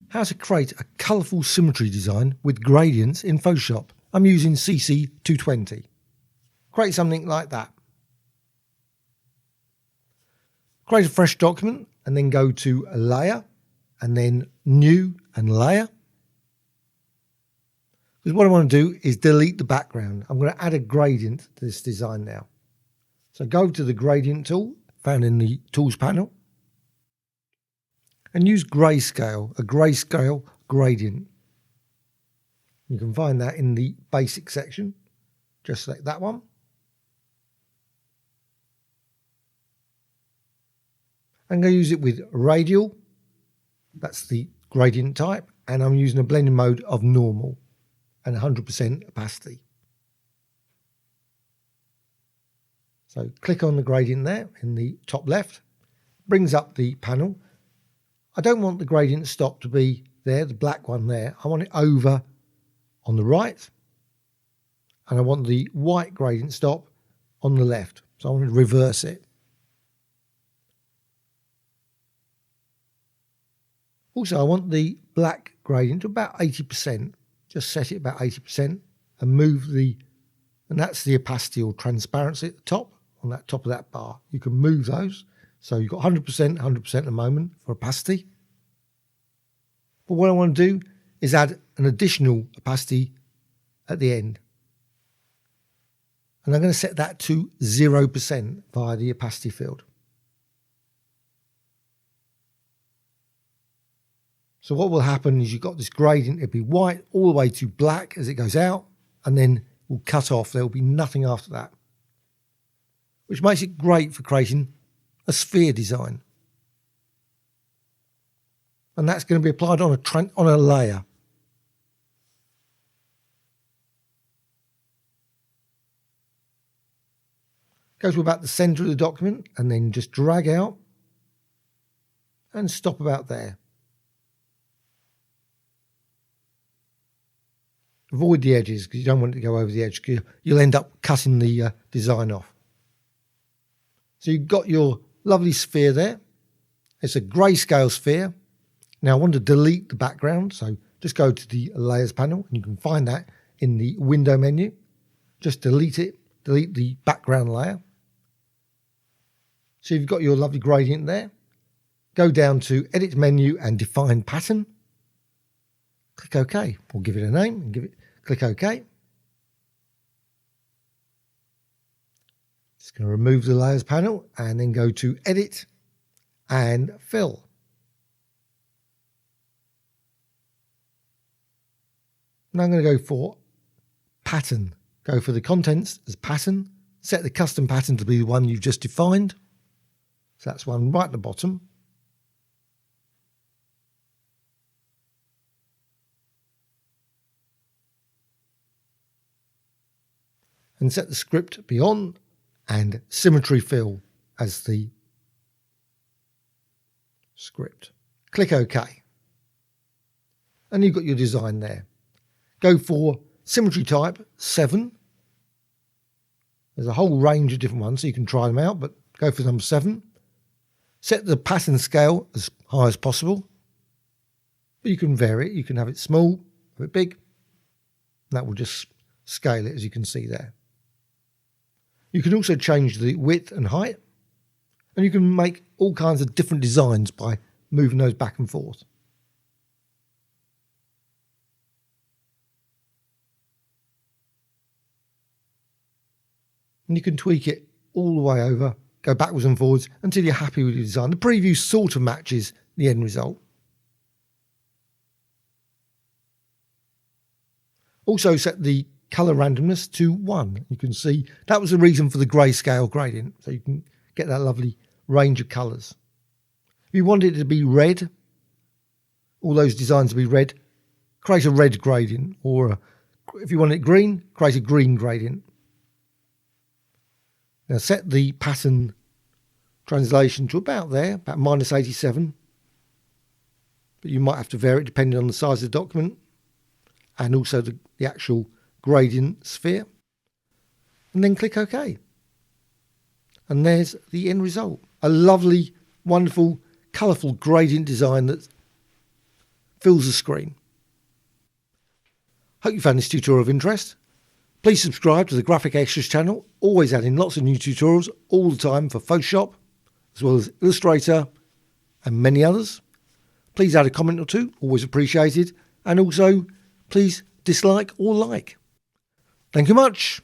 How to create a colourful symmetry design with gradients in Photoshop. I'm using CC 220. Create something like that. Create a fresh document and then go to Layer and then New and Layer. Because what I want to do is delete the background. I'm going to add a gradient to this design now. So go to the gradient tool found in the Tools panel and use grayscale, a grayscale gradient. You can find that in the basic section. Just select that one. I'm going to use it with radial. That's the gradient type. And I'm using a blending mode of normal and 100% opacity. So click on the gradient there in the top left. Brings up the panel. I don't want the gradient stop to be there, the black one there. I want it over on the right. And I want the white gradient stop on the left. So I want to reverse it. Also, I want the black gradient to about 80%. Just set it about 80% and move and that's the opacity or transparency at the top, on that top of that bar. You can move those. So you've got 100% at the moment for opacity. But what I want to do is add an additional opacity at the end. And I'm going to set that to 0% via the opacity field. So what will happen is you've got this gradient, it'll be white all the way to black as it goes out, and then will cut off. There will be nothing after that, which makes it great for creating a sphere design. And that's going to be applied on a layer. Go to about the center of the document and then just drag out and stop about there. Avoid the edges because you don't want it to go over the edge because you'll end up cutting the design off. So you've got your lovely sphere there. It's a grayscale sphere. Now I want to delete the background, so just go to the Layers panel and you can find that in the Window menu. Just delete it, delete the background layer. So you've got your lovely gradient there. Go down to Edit menu and Define Pattern. Click OK, or give it a name and click OK. Just going to remove the Layers panel and then go to Edit and Fill. Now I'm going to go for Pattern. Go for the contents as Pattern. Set the custom pattern to be the one you've just defined. So that's one right at the bottom. And set the script beyond and symmetry fill as the script. Click OK. And you've got your design there. Go for symmetry type 7. There's a whole range of different ones, so you can try them out, but go for number 7. Set the pattern scale as high as possible. But you can vary it. You can have it small, have it big. That will just scale it, as you can see there. You can also change the width and height, and you can make all kinds of different designs by moving those back and forth. And you can tweak it all the way over, go backwards and forwards until you're happy with your design. The preview sort of matches the end result. Also set the colour randomness to 1. You can see that was the reason for the grayscale gradient. So you can get that lovely range of colours. If you want it to be red, all those designs to be red, create a red gradient. Or if you want it green, create a green gradient. Now set the pattern translation to about there, about -87. But you might have to vary it depending on the size of the document and also the actual gradient sphere. And then click OK. And there's the end result. A lovely, wonderful, colourful gradient design that's fills the screen. Hope you found this tutorial of interest. Please subscribe to the Graphic Extras channel, always adding lots of new tutorials all the time for Photoshop, as well as Illustrator and many others. Please add a comment or two, always appreciated, and also please dislike or like. Thank you much.